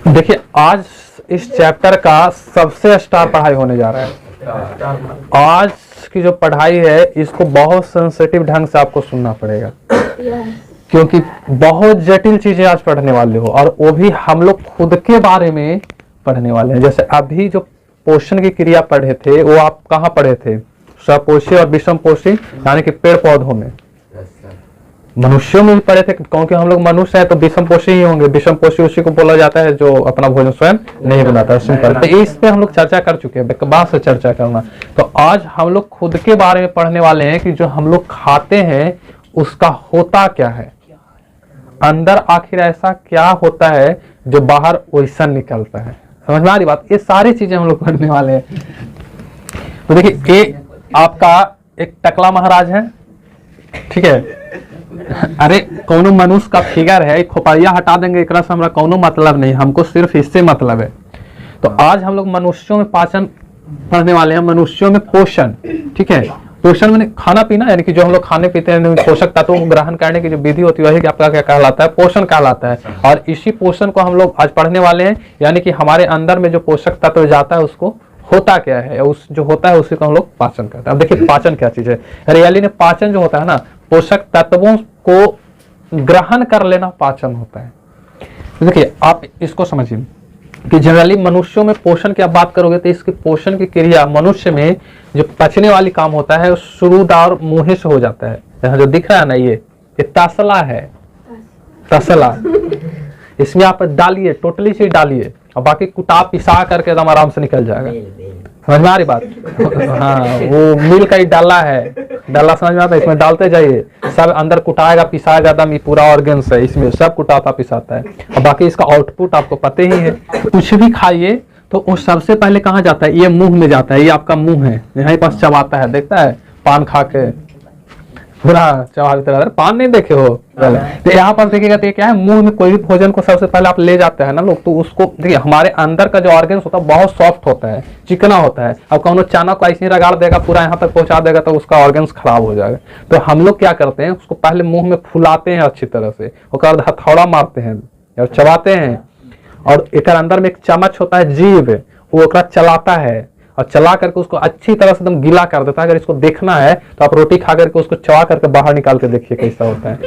देखिए आज इस चैप्टर का सबसे स्टार पढ़ाई होने जा रहा है। आज की जो पढ़ाई है इसको बहुत सेंसिटिव ढंग से आपको सुनना पड़ेगा, क्योंकि बहुत जटिल चीजें आज पढ़ने वाले हो, और वो भी हम लोग खुद के बारे में पढ़ने वाले हैं। जैसे अभी जो पोषण की क्रिया पढ़े थे वो आप कहाँ पढ़े थे? सपोषी और विषम पोषी यानी कि पेड़ पौधों में। मनुष्यों में भी पढ़े थे, क्योंकि हम लोग मनुष्य है तो विषम पोषी ही होंगे। विषम पोषी उसी को बोला जाता है जो अपना भोजन स्वयं नहीं बनाता, सिंपल। तो इस पे हम लोग चर्चा कर चुके हैं, बाद से चर्चा करना। तो आज हम लोग खुद के बारे में पढ़ने वाले हैं कि जो हम लोग खाते हैं उसका होता क्या है, अंदर आखिर ऐसा क्या होता है जो बाहर वैसा निकलता है। समझ में आ रही बात? ये सारी चीजें हम लोग पढ़ने वाले हैं। तो देखिए, ये आपका एक टकला महाराज है, ठीक है। अरे कौनो मनुष्य का फिगर है, खोपड़िया हटा देंगे, एक से हमारा कौनो मतलब नहीं, हमको सिर्फ इससे मतलब है। तो आज हम लोग मनुष्यों में पाचन पढ़ने वाले हैं, मनुष्यों में पोषण, ठीक है। पोषण में खाना पीना, यानी कि जो हम लोग खाने पीते हैं पोषक तत्वों को ग्रहण करने की जो विधि होती है वही आपका क्या कहलाता है? पोषण कहलाता है। और इसी पोषण को हम लोग आज पढ़ने वाले हैं, यानी कि हमारे अंदर में जो पोषक तत्व जाता है उसको होता क्या है, उस जो होता है उसी को हम लोग पाचन कहते हैं। अब देखिए पाचन क्या चीज है। रियली ने पाचन जो होता है ना, पोषक तत्वों को ग्रहण कर लेना पाचन होता है। देखिए आप इसको समझिए कि जनरली मनुष्यों में पोषण की आप बात करोगे तो इसकी पोषण की क्रिया मनुष्य में जो पचने वाली काम होता है शुरूदार मुंह से हो जाता है। यहाँ जो दिख रहा है ना, ये तसला है, तसला। इसमें आप डालिए, टोटली से डालिए, और बाकी कुटा पिसा करके एकदम आराम से निकल जाएगा। समझ में आ रही बात? हाँ, वो मिल का ही डाला है, डाला समझ में आता है, इसमें डालते जाइए, सब अंदर कुटाएगा पिसाएगा, एकदम ये पूरा ऑर्गेन्स है, इसमें सब कुटाता पिसाता है। और बाकी इसका आउटपुट आपको पता ही है। कुछ भी खाइए तो वो सबसे पहले कहाँ जाता है? ये मुंह में जाता है। ये आपका मुंह है, यहाँ पास चबाता है, देखता है पान खा के पूरा चबाते, पान नहीं देखे हो? तो यहाँ पर देखिएगा तो क्या है, मुंह में कोई भी भोजन को सबसे पहले आप ले जाते हैं ना लोग, तो उसको देखिए हमारे अंदर का जो ऑर्गेन्स होता है बहुत सॉफ्ट होता है, चिकना होता है। अब कौन अचानक को ऐसे ही रगाड़ देगा, पूरा यहाँ तक पहुंचा देगा, तो उसका ऑर्गेन्स खराब हो जाएगा। तो हम लोग क्या करते हैं, उसको पहले मुंह में फुलाते हैं अच्छी तरह से, उसके बाद हथौड़ा मारते हैं और चबाते हैं, और एक अंदर में एक चम्मच होता है जीभ, वो चलाता है और चला करके उसको अच्छी तरह से एकदम गीला कर देता है। अगर इसको देखना है तो आप रोटी खा करके उसको चबा करके बाहर निकाल के देखिए कैसा होता है,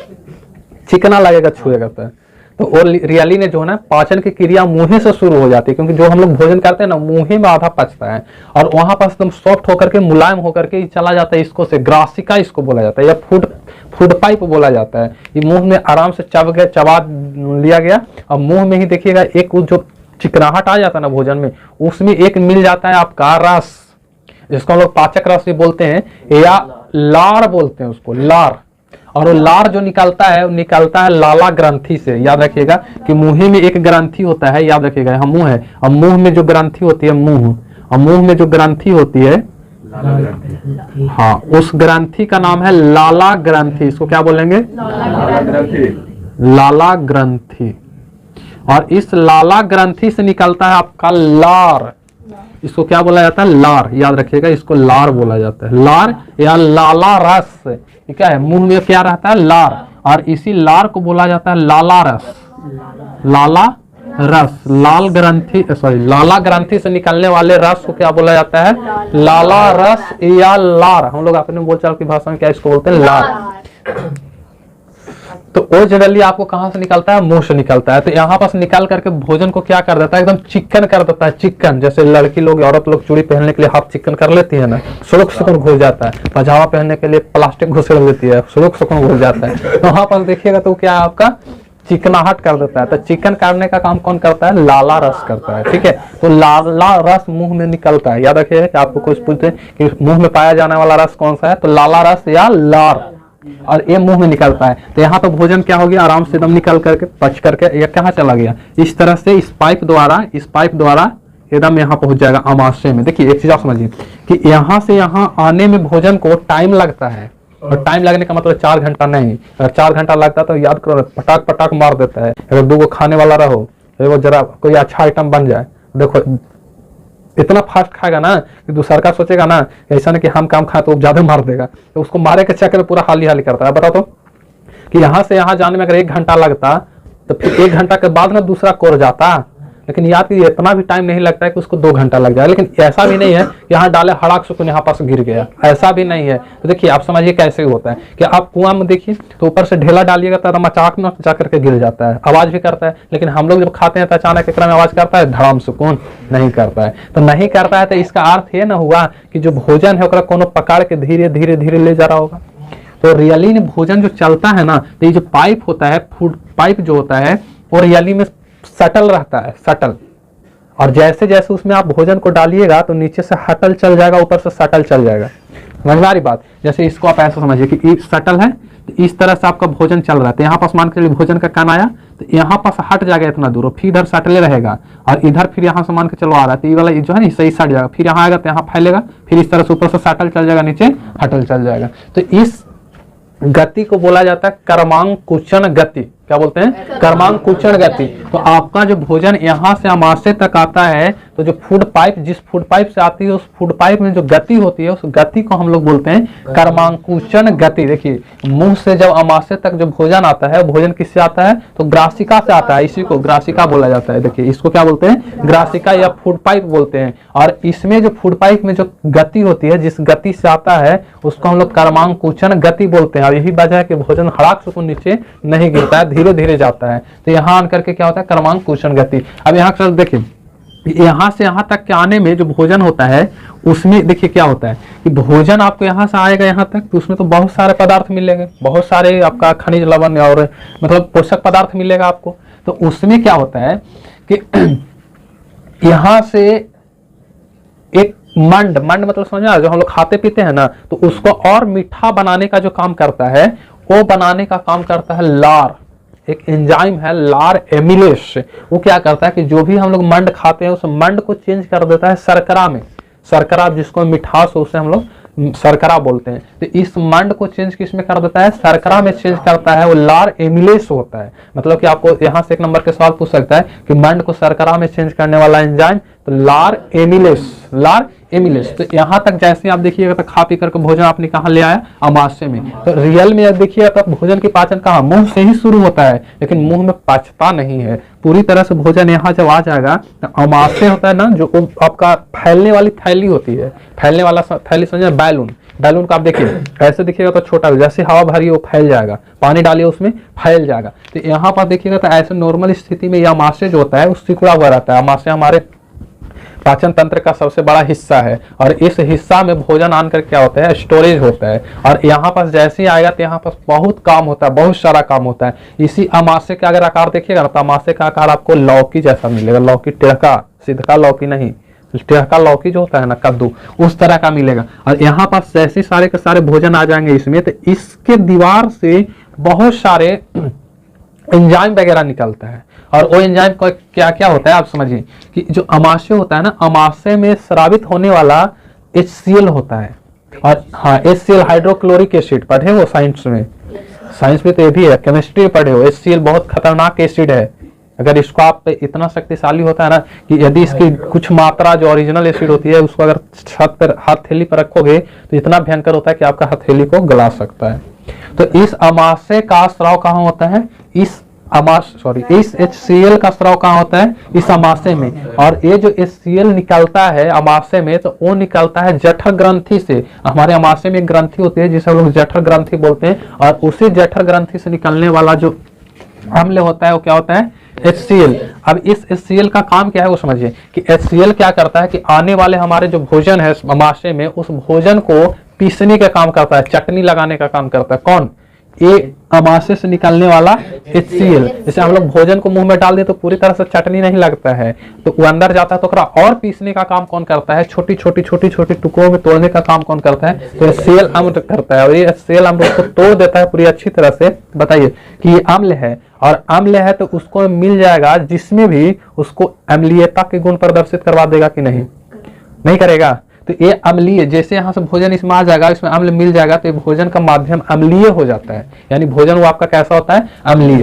चिकना लगेगा, छुएगा। तो और रियली ने जो है ना, पाचन की क्रिया मुंह से शुरू हो जाती है, क्योंकि जो हम लोग भोजन करते हैं ना मुंह में आधा पचता है, और वहां पर एकदम सॉफ्ट होकर के मुलायम होकर के चला जाता है। इसको से ग्रासिका इसको बोला जाता है, या फूड पाइप बोला जाता है। ये मुंह में आराम से चबा लिया गया, और मुंह में ही देखिएगा एक जो चिकनाहट आ जाता है ना भोजन में, उसमें एक मिल जाता है आपका रस, जिसको हम लोग पाचक रस भी बोलते हैं, या लार बोलते हैं उसको, लार। और वो लार जो निकलता है वो निकलता है लाला ग्रंथि से। याद रखिएगा कि मुंह में एक ग्रंथि होता है, याद रखिएगा, यहाँ मुंह है, और मुंह में जो ग्रंथि होती है मुंह, और मुंह में जो ग्रंथि होती है, हाँ, उस ग्रंथि का नाम है लाला ग्रंथि। इसको क्या बोलेंगे? लाला ग्रंथि। और इस लाला ग्रंथि से निकलता है आपका लार, इसको क्या बोला जाता है? लार। याद रखिएगा, इसको लार बोला जाता है, लार या लाला रस। ये क्या है? मुंह में क्या रहता है? लार, और इसी लार को बोला जाता है लाला रस। लाला रस, लाल ग्रंथि, सॉरी, लाला ग्रंथि से निकलने वाले रस को क्या बोला जाता है? लाला रस या लार। हम लोग अपने बोलचाल की भाषा में क्या इसको बोलते हैं? लार। तो वो जनरली आपको कहां से निकलता है? मुंह से निकलता है। तो यहाँ पास निकाल करके भोजन को क्या कर देता है? एकदम चिकन कर देता है, चिकन। जैसे लड़की लोग, औरत लोग चूड़ी पहनने के लिए हाफ चिकन कर लेती है ना, सुरुख सुकून घुस जाता है। पजामा पहनने के लिए प्लास्टिक घुसेड़ देती है, सुरुख सुकून घुस जाता है। तो वहां पास देखिएगा तो क्या आपका चिकनाहट कर देता है। तो चिकन करने का काम कौन करता है? लाला रस करता है, ठीक है। तो लाला रस मुंह में निकलता है। याद रखिएगा कि आपको कुछ पूछते हैं कि मुंह में पाया जाने वाला रस कौन सा है, तो लाला रस या लार, और ये मुंह में निकलता है। तो यहाँ पे भोजन क्या हो गया? आराम से एकदम निकल करके पच करके ये कहाँ चला गया? इस तरह से इस पाइप द्वारा एकदम यहाँ पहुंच जाएगा आमाशय में। देखिए एक चीज आप समझिए कि यहाँ से यहाँ आने में भोजन को टाइम लगता है, और टाइम लगने का मतलब 4 घंटा नहीं। अगर 4 घंटा लगता तो याद करो, पटाख पटाख मार देता है। अगर 2 खाने वाला रहो, वो जरा कोई अच्छा आइटम बन जाए, देखो इतना फास्ट खाएगा ना कि दूसरा का सोचेगा ना ऐसा नहीं कि हम काम खाए तो ज्यादा मार देगा, तो उसको मारे के चक्कर में पूरा हाली हाली करता है। बताओ तो कि यहाँ से यहाँ जाने में अगर 1 घंटा लगता तो फिर 1 घंटा के बाद ना दूसरा कोर जाता, लेकिन याद कीजिए इतना भी टाइम नहीं लगता है कि उसको 2 घंटा लग जाए। लेकिन ऐसा भी नहीं है कि यहाँ डाले हड़ाक से यहाँ पास गिर गया, ऐसा भी नहीं है। तो देखिए आप समझिए कैसे होता है कि आप कुआं में देखिए तो ऊपर से ढेला डालिएगा तो मचाक में जा करके गिर जाता है, आवाज भी करता है। लेकिन हम लोग जब खाते हैं तो अचानक एक में आवाज करता है, धड़ाम से कौन नहीं करता है। तो नहीं करता है तो इसका अर्थ ये ना हुआ कि जो भोजन है कोनो पकड़ के धीरे धीरे धीरे ले जा रहा होगा। तो रियली में भोजन जो चलता है ना, तो ये जो पाइप होता है, फूड पाइप जो होता है, वो रियली में सटल रहता है, सटल। और जैसे जैसे उसमें आप भोजन को डालिएगा तो नीचे से हटल चल जाएगा, ऊपर से सटल चल जाएगा। समझ में आ रही बात? जैसे इसको आप ऐसा समझिए कि सटल है, तो इस तरह से आपका भोजन चल रहा है। तो यहाँ पास मान के लिए भोजन का कण आया तो यहाँ पास हट जाएगा इतना दूर, फिर इधर सटले रहेगा, और इधर फिर यहाँ से मान के चलो आ रहा है तो ये वाला जो है ना सही सट जाएगा, फिर यहाँ आएगा तो यहाँ फैलेगा, फिर इस तरह से ऊपर से सटल चल जाएगा, नीचे हटल चल जाएगा। तो इस गति को बोला जाता है कर्मांकुचन गति। क्या बोलते हैं? कर्मांकुचन गति। तो आपका जो भोजन यहाँ से अमाशय तक आता है, तो जो फूड पाइप, जिस फूड पाइप से आती है उस फूड पाइप में जो गति होती है, उस गति को हम लोग बोलते हैं कर्मांकुचन गति। देखिए मुंह से जब अमाशय तक जो भोजन आता है, भोजन किससे आता है? तो ग्रासिका से आता है, इसी को ग्रासिका बोला जाता है। देखिए इसको क्या बोलते हैं? ग्रासिका या फूड पाइप बोलते हैं। और इसमें जो फूड पाइप में जो गति होती है, जिस गति से आता है, उसको हम लोग कर्मांकुचन गति बोलते हैं। और यही वजह है कि भोजन हड़ाक से नीचे नहीं गिरता है, धीरे धीरे जाता है। तो यहाँ आकर के क्या होता है? कर्मांकुचन गति। अब यहाँ चल देखिए, यहाँ से यहाँ तक के आने में जो भोजन होता है उसमें देखिए क्या होता है कि भोजन आपको यहाँ से आएगा यहाँ तक, तो उसमें तो बहुत सारे पदार्थ मिलेंगे, बहुत सारे आपका खनिज लवण और मतलब पोषक पदार्थ मिलेगा आपको। तो उसमें क्या होता है कि यहाँ से एक मंड मतलब समझा, जो हम लोग खाते पीते हैं ना, तो उसको और मीठा बनाने का जो काम करता है, वो बनाने का काम करता है लार। एक एंजाइम है लार एमिलेस, वो क्या करता है कि जो भी हम लोग मंड खाते हैं उस मंड को चेंज कर देता है शर्करा में। शर्करा जिसको मिठास हो उसे हम लोग शर्करा बोलते हैं। तो इस मंड को चेंज किस में कर देता है? शर्करा में चेंज करता है, वो लार एमिलेस होता है। मतलब कि आपको यहाँ से एक नंबर के सवाल पूछ सकता है कि मंड को शर्करा में चेंज करने वाला एंजाइम, तो लार एमिलेस, लार एमिलेस। तो यहाँ तक जैसे आप देखिएगा तो खा पी करके भोजन आपने कहाँ ले आया? अमाशय में। तो रियल में देखिएगा तो भोजन की पाचन कहाँ? मुंह से ही शुरू होता है, लेकिन मुंह में पचता नहीं है पूरी तरह से। भोजन यहाँ जब आ जाएगा तो अमाशय होता है ना, जो आपका फैलने वाली थैली होती है, फैलने वाला थैली समझे, बैलून। बैलून को आप देखिए ऐसे दिखेगा तो छोटा, जैसे हवा भरी वो फैल जाएगा, पानी डालिए उसमें फैल जाएगा। तो यहाँ पर देखिएगा तो ऐसे नॉर्मल स्थिति में यह अमाशय जो होता है उस सिकुड़ा हुआ रहता है। अमाशय हमारे पाचन तंत्र का सबसे बड़ा हिस्सा है, और इस हिस्सा में भोजन आकर क्या होता है? स्टोरेज होता है। और यहाँ पास जैसे ही आएगा तो यहाँ पास बहुत काम होता है, बहुत सारा काम होता है। इसी अमाशय का अगर आकार देखिएगा ना, तो अमाशय का आकार आपको लौकी जैसा मिलेगा। लौकी टेढ़का, सीधा लौकी नहीं, टेढ़का लौकी जो होता है ना, कद्दू, उस तरह का मिलेगा। और यहाँ पास जैसे सारे के सारे भोजन आ जाएंगे इसमें, तो इसके दीवार से बहुत सारे एंजाइम वगैरह निकलता है। और वो एंजाइम का क्या क्या होता है आप समझिए कि जो अमाशय होता है ना, अमाशय में स्रावित होने वाला HCl होता है। और हाँ, HCl हाइड्रोक्लोरिक एसिड पढ़े हो साइंस में? साइंस में तो ये भी है, केमिस्ट्री में पढ़े हो। HCl बहुत खतरनाक एसिड है। अगर इसको आप इतना शक्तिशाली होता है ना कि यदि इसकी कुछ मात्रा जो ओरिजिनल एसिड होती है उसको अगर छत पर हथेली पर रखोगे तो इतना भयंकर होता है कि आपका हथेली को गला सकता है। तो इस अमाशय का स्राव कहाँ होता है? इस HCl का स्राव कहाँ होता है? इस अमाशय में। और ये जो HCl निकलता है अमाशय में, तो वो निकलता है जठर ग्रंथि से। हमारे अमाशय में एक ग्रंथि होती है जिसे हम लोग जठर ग्रंथि बोलते हैं, और उसी जठर ग्रंथि से निकलने वाला जो अम्ल होता है वो क्या होता है? HCl। अब इस HCl का काम क्या है वो समझिए कि HCl क्या करता है कि आने वाले हमारे जो भोजन है अमाशय में, उस भोजन को पीसने का काम करता है, चटनी लगाने का काम करता है। कौन? ये अमाशय से निकलने वाला HCl। जैसे हम लोग भोजन को मुंह में डाल दें तो पूरी तरह से चटनी नहीं लगता है, तो वो अंदर जाता है, तो और पीसने का काम कौन करता है? छोटी छोटी टुकड़ों में तोड़ने का काम कौन करता है? तो HCl अम्ल करता है। और ये HCl अम्ल को तोड़ देता है पूरी अच्छी तरह से। बताइए कि ये अम्ल है, और अम्ल है तो उसको मिल जाएगा जिसमें भी उसको अम्लीयता के गुण प्रदर्शित करवा देगा कि नहीं? नहीं करेगा। तो ये अम्लीय, जैसे यहाँ से भोजन इसमें आ जाएगा, इसमें अम्ल मिल जाएगा, तो ये भोजन का माध्यम अम्लीय हो जाता है। यानी भोजन वो आपका कैसा होता है? अम्लीय।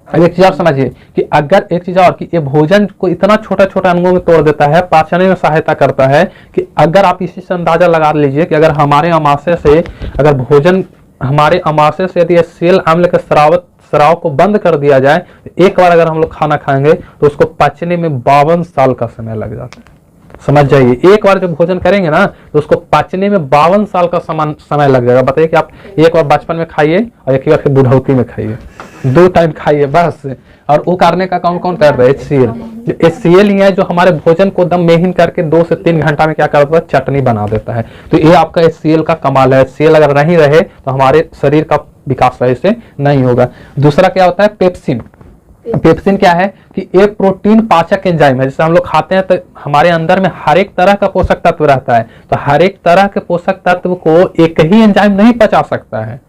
अब एक चीज और समझिए कि अगर एक चीज और कि ये भोजन को इतना छोटा छोटा अंगों में तोड़ देता है, पाचन में सहायता करता है कि अगर आप इसी से अंदाजा लगा लीजिए कि अगर हमारे अमाशय से, अगर भोजन हमारे अमाशय से यदि HCl अम्ल के स्राव को बंद कर दिया जाए, एक बार अगर हम लोग खाना खाएंगे तो उसको पचने में 52 साल का समय लग जाता है। समझ जाइए, एक बार जो भोजन करेंगे ना तो उसको पचने में 52 साल का समय लग जाएगा। बताइए कि आप एक बार बचपन में खाइए और एक बार फिर बुढ़ौती में खाइए, 2 टाइम खाइए बस। और वो करने का काम कौन कर रहा है? HCl। HCl ही है जो हमारे भोजन को दम मेहन करके 2 से 3 घंटा में क्या करता है? चटनी बना देता है। तो ये आपका HCl का कमाल है। HCl अगर नहीं रहे तो हमारे शरीर का विकास सही से नहीं होगा। दूसरा क्या होता है? पेप्सिन। पेप्सिन क्या है कि एक प्रोटीन पाचक एंजाइम है। जैसे हम लोग खाते हैं तो हमारे अंदर में हर एक तरह का पोषक तत्व रहता है, तो हर एक तरह के पोषक तत्व को एक ही एंजाइम नहीं पचा सकता है।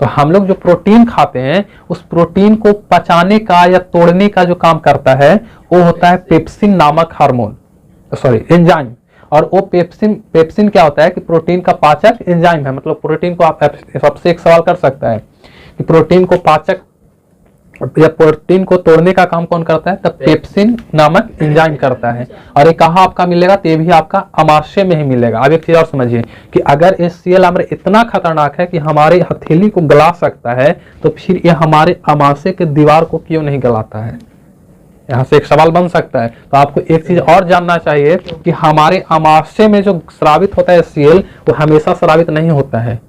तो हम लोग जो प्रोटीन खाते हैं उस प्रोटीन को पचाने का या तोड़ने का जो काम करता है वो होता है पेप्सिन नामक हार्मोन, सॉरी एंजाइम। और वो पेप्सिन क्या होता है कि प्रोटीन का पाचक एंजाइम है। मतलब प्रोटीन को आप सबसे एक सवाल कर सकता है कि प्रोटीन को पाचक या प्रोटीन को तोड़ने का काम कौन करता है? तो पेप्सिन नामक एंजाइम करता है। और ये कहाँ आपका मिलेगा? तो ये भी आपका अमाशय में ही मिलेगा। अब एक चीज और समझिए कि अगर HCl अम्ल इतना खतरनाक है कि हमारे हथेली को गला सकता है, तो फिर ये हमारे अमाशय के दीवार को क्यों नहीं गलाता है? यहाँ से एक सवाल बन सकता है। तो आपको एक चीज और जानना चाहिए कि हमारे अमाशय में जो स्रावित होता है HCl, वो हमेशा स्रावित नहीं होता है।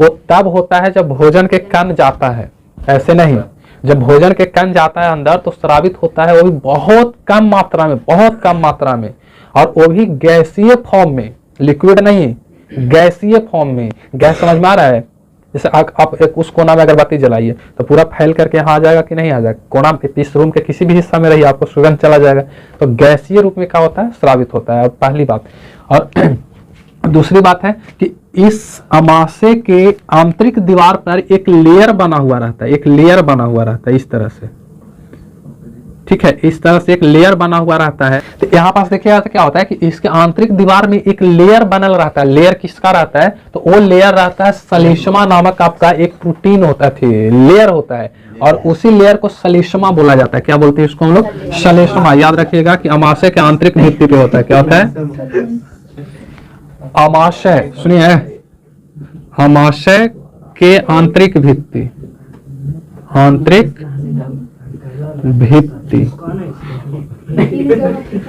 वो तब होता है जब भोजन के कण जाता है, ऐसे नहीं। जब भोजन के कण जाता है अंदर तो स्रावित होता है, वो भी बहुत कम मात्रा में, बहुत कम मात्रा में, और वो भी गैसीय फॉर्म में, लिक्विड नहीं, गैसीय फॉर्म में। गैस समझ में आ रहा है? जैसे आप एक उस कोना में अगरबत्ती जलाइए तो पूरा फैल करके यहाँ आ जाएगा कि नहीं आ जाएगा? कोना इस रूम के किसी भी हिस्सा में रहिए आपको सुगंध चला जाएगा। तो गैसीय रूप में क्या होता है? स्रावित होता है। पहली बात। और दूसरी बात है कि इस अमाशय के आंतरिक दीवार पर एक लेयर बना हुआ रहता है, एक लेयर बना हुआ रहता है इस तरह से, ठीक है, इस तरह से एक लेयर बना हुआ रहता है। तो यहाँ पास देखिए क्या होता है कि इसके आंतरिक दीवार में एक लेयर बनल रहता है। लेयर किसका रहता है? तो वो लेयर रहता है सलीशमा नामक आपका एक प्रोटीन होता है, लेयर होता है, और उसी लेयर को सलीशमा बोला जाता है। क्या बोलते हैं इसको हम लोग? सलीशमा। याद रखिएगा कि अमाशय के आंतरिक भित्ति पे होता है। क्या होता है? अमाशय, सुनिए, अमाशय के आंतरिक भित्ति, आंतरिक भित्ति,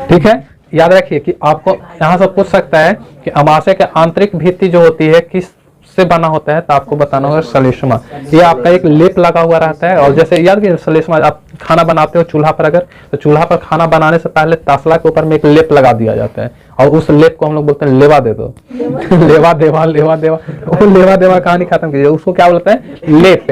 ठीक है। याद रखिए कि आपको यहां से पूछ सकता है कि अमाशय के आंतरिक भित्ति जो होती है किस से बना होता है, तो आपको बताना होगा सलेस्मा। ये आपका एक लेप लगा हुआ रहता है। और जैसे याद कि सलेस्मा आप खाना बनाते हो चूल्हा पर, अगर तो चूल्हा पर खाना बनाने से पहले तसला के ऊपर में एक लेप लगा दिया जाता है, और उस लेप को हम लोग बोलते हैं लेवा दे दो। लेवा देवा, लेवा देवा, वो लेवा देवा कहानी खत्म कीजिए। उसको क्या बोलते हैं? लेप।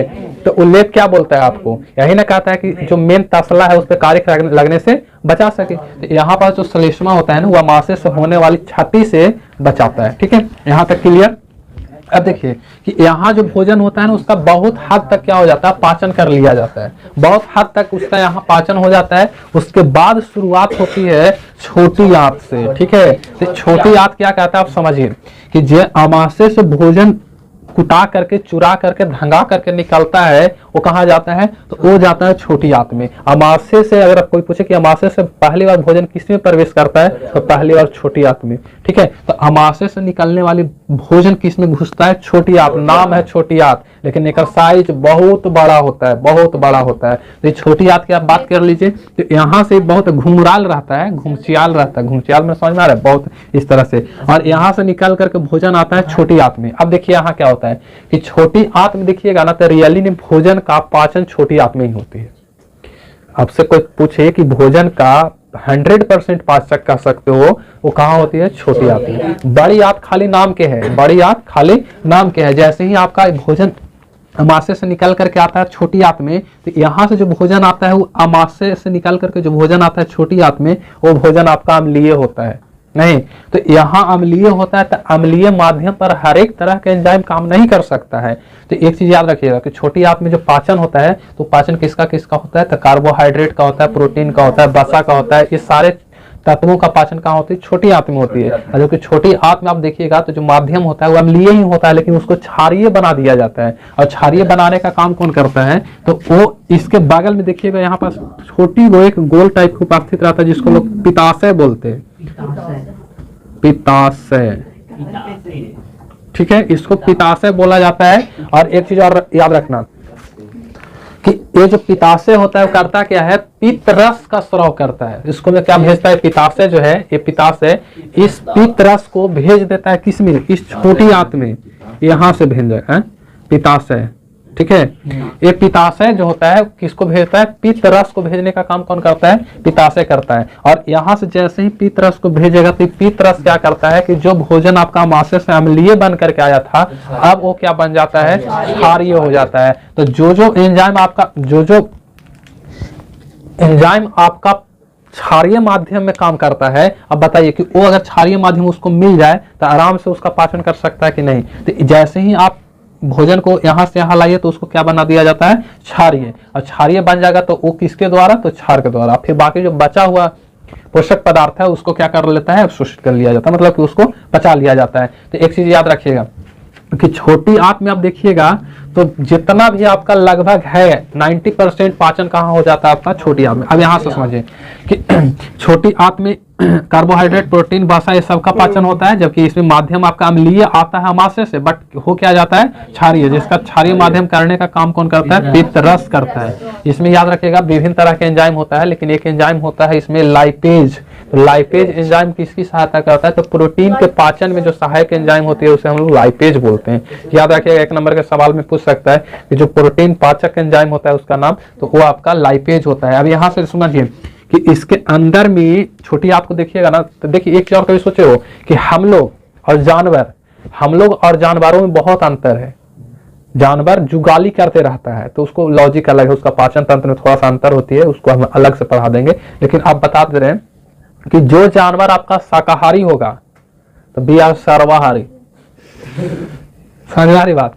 तो वो लेप क्या बोलता है आपको? यही ना कहता है कि जो मेन तसला है उस पर कार्य लगने से बचा सके। तो यहाँ पर जो सलेस्मा होता है ना, वो अमाशय से होने वाली क्षति से बचाता है। ठीक है, यहाँ तक क्लियर? अब देखिए कि यहाँ जो भोजन होता है ना, उसका बहुत हद तक क्या हो जाता है? पाचन कर लिया जाता है। बहुत हद तक उसका यहाँ पाचन हो जाता है। उसके बाद शुरुआत होती है छोटी आंत से। ठीक है, तो छोटी आंत क्या कहता है आप समझिए कि जो अमाशय से भोजन कुटा करके, चुरा करके, धंगा करके निकलता है, वो कहाँ जाता है? तो वो जाता है छोटी आंत में। अमाशय से अगर कोई पूछे कि अमाशय से पहली बार भोजन किस में प्रवेश करता है, तो पहली बार छोटी आंत में। ठीक है, तो अमाशय से निकलने वाली भोजन किस में घुसता है? छोटी आंत। नाम है छोटी आंत, लेकिन एक साइज बहुत बड़ा होता है, बहुत बड़ा होता है। तो छोटी आंत की आप बात कर लीजिए, तो यहाँ से बहुत घुमराल रहता है, घुमचियाल रहता है। घुमचियाल में समझ में आ रहा है? बहुत इस तरह से। और यहाँ से निकल करके भोजन आता है छोटी आंत में। अब देखिए यहाँ क्या होता है कि छोटी आंत में देखिएगा ना, तो रियली में भोजन का पाचन छोटी आंत में ही होती है। आपसे कोई पूछे कि भोजन का 100% पाचक कह सकते हो, वो कहाँ होती है? छोटी आंत में। बड़ी आंत खाली नाम के है, बड़ी आंत खाली नाम के है। जैसे ही आपका भोजन अमाशय से निकल करके आता है छोटी आंत में, तो यहाँ से जो भोजन आता है वो अमाशय से निकल करके जो भोजन आता है छोटी आंत में, वो भोजन आपका अम्लीय होता है। नहीं, तो यहाँ अम्लीय होता है, तो अम्लीय माध्यम पर हर एक तरह का एंजाइम काम नहीं कर सकता है। तो एक चीज याद रखिएगा कि छोटी आंत में जो पाचन होता है, तो पाचन किसका किसका होता है? तो कार्बोहाइड्रेट का होता है, प्रोटीन का होता है, वसा का होता है। ये सारे तत्वों का पाचन कहाँ होती है? छोटी आंत में होती है। और जो कि छोटी आंत में आप देखिएगा तो जो माध्यम होता है वो अम्लीय ही होता है, लेकिन उसको क्षारीय बना दिया जाता है। और क्षारीय बनाने का काम कौन करता है? तो वो इसके बगल में देखिएगा, यहाँ पास छोटी वो एक गोल टाइप का उपस्थित रहता है, जिसको लोग पित्ताशय बोलते हैं। पित्ताशय, ठीक है, इसको पित्ताशय बोला जाता है। और एक चीज और याद रखना कि ये जो पित्ताशय होता है वो करता क्या है, पित्त रस का स्राव करता है। इसको में क्या भेजता है, पित्ताशय जो है, ये पित्ताशय इस पित्त रस को भेज देता है किसमें, इस छोटी आंत में, यहाँ से भेज है पित्ताशय, ठीक है। ये पित्ताशय जो होता है किसको भेजता है, पित्त रस को भेजने का काम कौन करता है, पित्ताशय करता है। और यहाँ से जैसे ही पित्त रस को भेजेगा तो पित्त रस क्या करता है कि जो भोजन आपका आमाशय से अम्लीय बन करके आया था, अब वो क्या बन जाता है, क्षारीय हो जाता है। तो जो एंजाइम आपका एंजाइम आपका क्षारीय माध्यम में काम करता है, अब बताइए कि वो अगर क्षारीय माध्यम उसको मिल जाए तो आराम से उसका पाचन कर सकता है कि नहीं। तो जैसे ही आप भोजन को यहाँ से यहाँ लाइए तो उसको क्या बना दिया जाता है, क्षारीय। और क्षारीय बन जाएगा तो वो किसके द्वारा, तो क्षार के द्वारा। फिर बाकी जो बचा हुआ पोषक पदार्थ है उसको क्या कर लेता है, अवशोषित कर लिया जाता है, मतलब कि उसको पचा लिया जाता है। तो एक चीज याद रखिएगा कि छोटी आंत में आप देखिएगा तो जितना भी आपका लगभग है 90% पाचन कहाँ हो जाता है आपका, छोटी आंत में। अब यहाँ से समझिए कि छोटी आंत में कार्बोहाइड्रेट, प्रोटीन, वसा, ये सब का पाचन होता है, जबकि इसमें माध्यम आपका अम्लीय आता है आमाशय से, बट हो क्या जाता है, क्षारीय, जिसका क्षारीय माध्यम करने का काम कौन करता है, पित्त रस करता है। इसमें याद रखिएगा विभिन्न तरह के एंजाइम होता है, लेकिन एक एंजाइम होता है इसमें लाइपेज। तो लाइपेज एंजाइम किसकी सहायता करता है, तो प्रोटीन के पाचन में जो सहायक एंजाइम होती है उसे हम लोग लाइपेज बोलते हैं। याद रखिएगा, एक नंबर के सवाल में पूछ सकता है कि जो प्रोटीन पाचक एंजाइम होता है उसका नाम, तो वो आपका लाइपेज होता है। अब यहाँ से समझिए कि इसके अंदर में छोटी आपको देखिएगा ना, तो देखिए एक चीज और कभी सोचे हो कि हम लोग और जानवरों में बहुत अंतर है। जानवर जुगाली करते रहता है तो उसको लॉजिक अलग है, उसका पाचन तंत्र में थोड़ा सा अंतर होती है, उसको हम अलग से पढ़ा देंगे। लेकिन आप बता दे रहे हैं कि जो जानवर आपका शाकाहारी होगा तो बी आर सर्वाहारी, समझ आ रही बात।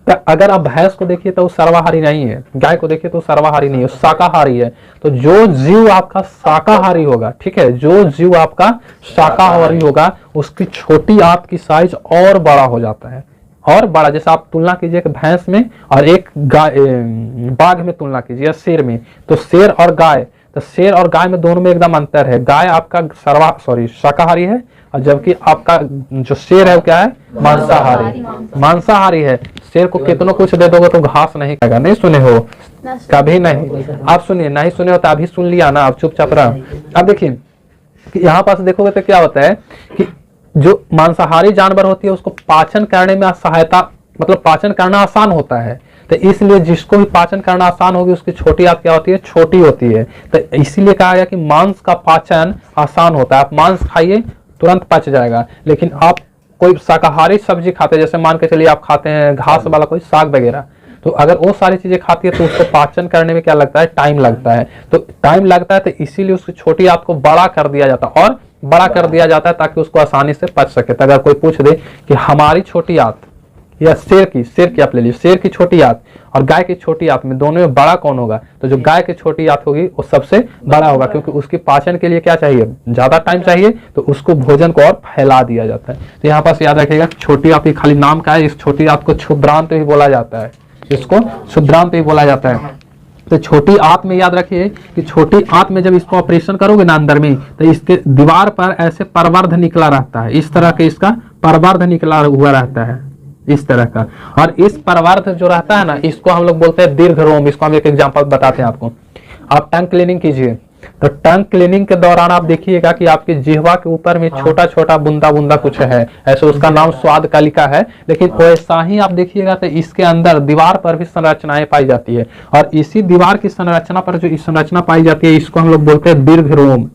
तो अगर आप भैंस को देखिए तो वो सर्वाहारी नहीं है, गाय को देखिए तो सर्वाहारी नहीं है, शाकाहारी है। तो जो जीव आपका शाकाहारी होगा, ठीक है, जो जीव आपका शाकाहारी होगा उसकी छोटी आंत की साइज और बड़ा हो जाता है, और बड़ा। जैसे आप तुलना कीजिए एक भैंस में और एक बाघ में तुलना कीजिए, शेर में, तो शेर और गाय, तो शेर और गाय में दोनों में एकदम अंतर है। गाय आपका शाकाहारी है, और जबकि आपका जो शेर है वो क्या है, मांसाहारी है। शेर को कितना कुछ दे दोगे तो घास नहीं खाएगा। नहीं सुने हो कभी, नहीं आप सुनिए, नहीं सुने हो तो अभी सुन लिया ना, आप चुपचाप रहा। अब देखिए कि यहाँ पास देखोगे तो क्या होता है कि जो मांसाहारी जानवर होती है उसको पाचन करने में सहायता, मतलब पाचन करना आसान होता है। तो इसलिए जिसको भी पाचन करना आसान होगी उसकी छोटी आंत क्या होती है, छोटी होती है। तो इसीलिए कहा गया कि मांस का पाचन आसान होता है। आप मांस खाइए तुरंत पच जाएगा, लेकिन आप कोई शाकाहारी सब्जी खाते हैं, जैसे मान के चलिए आप खाते हैं घास वाला कोई साग वगैरह, तो अगर वो सारी चीजें खाती है तो उसको पाचन करने में क्या लगता है, टाइम लगता है। तो टाइम लगता है तो इसीलिए उसकी छोटी आंत को बड़ा कर दिया जाता है, और बड़ा कर दिया जाता है ताकि उसको आसानी से पच सके। तो अगर कोई पूछ दे कि हमारी छोटी आंत या शेर की आप ले लीजिए, शेर की छोटी आंत और गाय की छोटी आंत में दोनों में बड़ा कौन होगा, तो जो गाय की छोटी आंत होगी वो सबसे बड़ा होगा, क्योंकि उसकी पाचन के लिए क्या चाहिए, ज्यादा टाइम चाहिए, तो उसको भोजन को और फैला दिया जाता है। तो यहाँ पास याद रखिएगा छोटी आंत खाली नाम का है, इस छोटी आंत को क्षुद्रांत भी बोला जाता है, इसको क्षुद्रांत भी बोला जाता है। तो छोटी आंत में याद रखिए कि छोटी आंत में जब इसको ऑपरेशन करोगे ना अंदर में, तो इसके दीवार पर ऐसे परवर्ध निकला रहता है, इस तरह के इसका परवर्ध निकला हुआ रहता है, इस तरह का। और इस परवर्ध जो रहता है ना, इसको हम लोग बोलते हैं दीर्घ रोम। इसको हम एक एग्जांपल बताते हैं आपको। आप टंग क्लीनिंग कीजिए, तो टंग क्लीनिंग के दौरान आप देखिएगा कि आपकी जिह्वा के ऊपर में छोटा छोटा बूंदा बूंदा कुछ है, ऐसे उसका नाम स्वाद कलिका है। लेकिन वैसा ही आप देखिएगा तो इसके अंदर दीवार पर भी संरचनाएं पाई जाती है, और इसी दीवार की संरचना पर जो संरचना पाई जाती है इसको हम लोग बोलते हैं दीर्घ रोम।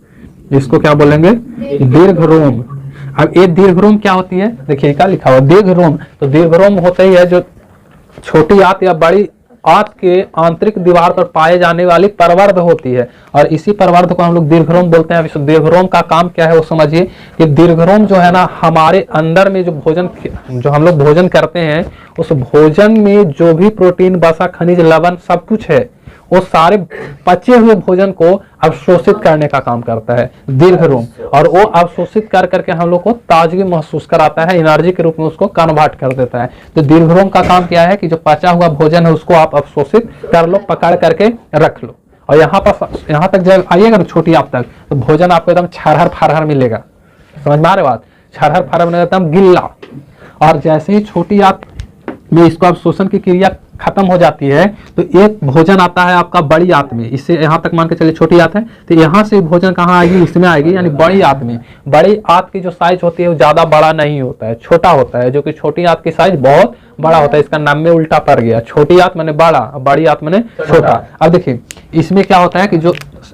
इसको क्या बोलेंगे, दीर्घ रोम। अब ये दीर्घ रोम क्या होती है, देखिए क्या लिखा हुआ दीर्घ रोम। तो दीर्घ रोम होता ही है जो छोटी आंत या बड़ी आंत के आंतरिक दीवार पर पाए जाने वाली परवर्ध होती है, और इसी परवर्ध को हम लोग दीर्घरोम बोलते हैं। अब दीर्घरोम का काम क्या है वो समझिए कि दीर्घरोम जो है ना, हमारे अंदर में जो हम लोग भोजन करते हैं उस भोजन में जो भी प्रोटीन, वसा, खनिज, लवण सब कुछ है, वो सारे पचे हुए भोजन को अवशोषित करने का काम करता है दीर्घरोम, और वो अवशोषित कर करके हम लोग को ताजगी महसूस कराता है, एनर्जी के रूप में उसको कन्वर्ट कर देता है। तो दीर्घरोम का काम क्या है कि जो पचा हुआ भोजन है उसको आप अवशोषित कर लो, पकड़ करके रख लो। और यहाँ तक जब आइएगा ना छोटी आंत तक, तो भोजन आपको एकदम छरहर फरहर मिलेगा। समझ में आ रही बात, छरहर फरहर मिलेगा एकदम गिल्ला। और जैसे ही छोटी आंत में इसको अवशोषण की क्रिया खत्म हो जाती है तो एक भोजन आता है आपका बड़ी आंत में। इससे यहाँ तक मान के चलिए छोटी आंत है तो यहाँ से भोजन कहाँ आएगी, इसमें आएगी, यानी बड़ी आंत में। बड़ी आंत की जो साइज होती है वो ज्यादा बड़ा नहीं होता है, छोटा होता है, जो कि छोटी आंत की साइज बहुत बड़ा होता है। इसका नाम में उल्टा पड़ गया, छोटी आंत मैंने बड़ा, बड़ी आंत मैंने छोटा। अब देखिए इसमें क्या होता है कि जो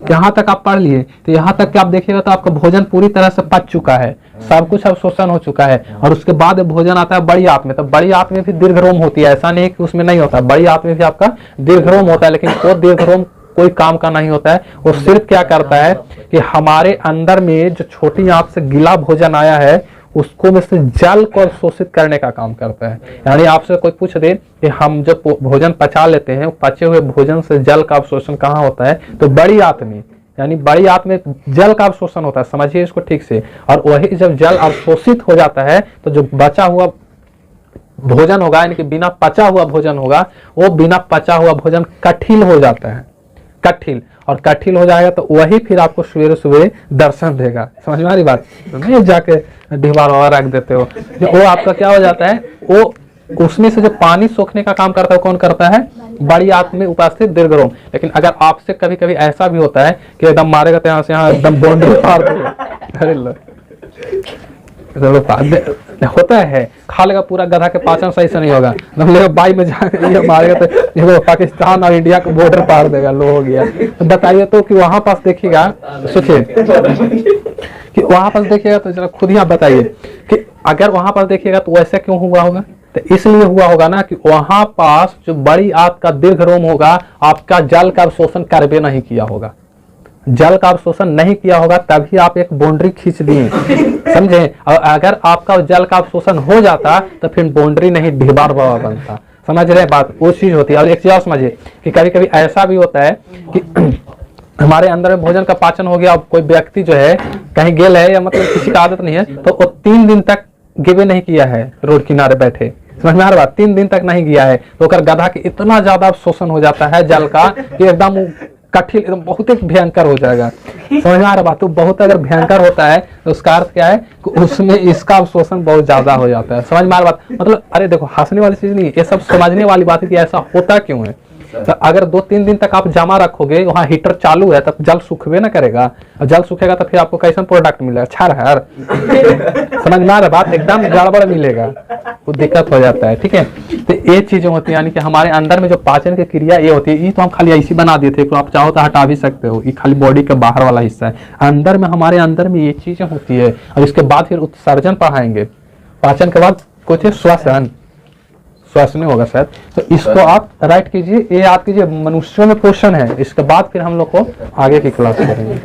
यहाँ तक आप पढ़ लिए तो यहाँ तक के आप देखिएगा तो आपका भोजन पूरी तरह से पच चुका है, सब कुछ अवशोषण हो चुका है, और उसके बाद भोजन आता है बड़ी आंत में। तो बड़ी आंत में भी दीर्घरोम होती है, ऐसा नहीं कि उसमें नहीं होता, बड़ी आंत में भी आपका दीर्घरोम होता है, लेकिन वो दीर्घरोम कोई काम का नहीं होता है। वो सिर्फ क्या करता है कि हमारे अंदर में जो छोटी आंत से गिला भोजन आया है उसको में से जल को अवशोषित करने का काम करता है। यानी आपसे कोई पूछ दे कि हम जब भोजन पचा लेते हैं, पचे हुए भोजन से जल का अवशोषण कहाँ होता है, तो बड़ी आंत में, यानी बड़ी आंत में जल का अवशोषण होता है, समझिए इसको ठीक से। और वही जब जल अवशोषित हो जाता है तो जो बचा हुआ भोजन होगा, यानी कि बिना पचा हुआ भोजन होगा, वो बिना पचा हुआ भोजन कठिल हो जाता है, कठिल। और कठिल हो जाएगा तो वही फिर आपको सवेरे सवेरे दर्शन देगा। समझ में आ रही बात? तो नहीं जाके ढीबार वगैरह रख देते हो, वो आपका क्या हो जाता है, वो उसमें से जो पानी सोखने का काम करता है कौन करता है, बड़ी आंत में उपस्थित दीर्घरोम। लेकिन अगर आपसे कभी कभी ऐसा भी होता है कि एकदम मारेगा तो यहाँ से यहाँ एकदम बाउंड्री पार देगा, अरे लो होता है, खा लेगा पूरा, गधा के पाचन सही से नहीं होगा, लेगा बाई में जाकर ये मारेगा तो देखो पाकिस्तान और इंडिया का बॉर्डर पार देगा, लो हो गया। तो बताइए तो कि वहां पास देखिएगा, सोचिए कि वहां पास देखिएगा तो जरा खुद ही आप बताइए कि अगर वहां पास देखिएगा तो वैसे क्यों हुआ होगा, तो इसलिए हुआ होगा ना कि वहां पास जो बड़ी आंत का दीर्घरोम होगा आपका जल का अवशोषण कार्य नहीं किया होगा, जल का अवशोषण नहीं किया होगा, तभी आप एक बाउंड्री खींच दिए, समझे। और अगर आपका जल का अवशोषण हो जाता तो फिर बाउंड्री नहीं ढीबार बाबा बनता, समझ रहे बात, वो चीज होती है। और एक चीज और समझिए कि कभी कभी ऐसा भी होता है कि हमारे अंदर में भोजन का पाचन हो गया, अब कोई व्यक्ति जो है कहीं गेल है या मतलब किसी का आदत नहीं है तो वो 3 दिन तक गिवे नहीं किया है, रोड किनारे बैठे, समझ में आ रहा बात, 3 दिन तक नहीं गया है तो गधा के इतना ज्यादा शोषण हो जाता है जल का कि एकदम कठिन, एकदम बहुत ही भयंकर हो जाएगा। समझ में आ रहा बात? तो बहुत अगर भयंकर होता है तो उसका अर्थ क्या है कि उसमें इसका अवशोषण बहुत ज्यादा हो जाता है। समझ में आ रहा बात? मतलब अरे देखो हंसने वाली चीज नहीं, ये सब समझने वाली बात है कि ऐसा होता क्यों है। तो अगर 2-3 दिन तक आप जमा रखोगे, वहाँ हीटर चालू है, तब जल सूखबे ना करेगा, और जल सूखेगा तो फिर आपको कैसा प्रोडक्ट मिलेगा, छार। समझ में आ रहा बात? एकदम गड़बड़ मिलेगा, वो दिक्कत हो जाता है, ठीक है। तो ये चीजें होती है, यानी कि हमारे अंदर में जो पाचन की क्रिया ये होती है, ये तो हम खाली ऐसी बना देते हैं, तो आप चाहो तो हटा भी सकते हो, ये खाली बॉडी के बाहर वाला हिस्सा है। अंदर में हमारे अंदर में ये चीजें होती है, और इसके बाद फिर उत्सर्जन पढ़ाएंगे, पाचन के बाद कुछ श्वसन, श्वास नहीं होगा शायद, तो इसको आप राइट कीजिए, ये याद कीजिए, मनुष्यों में पोषण है। इसके बाद फिर हम लोग को आगे की क्लास करेंगे।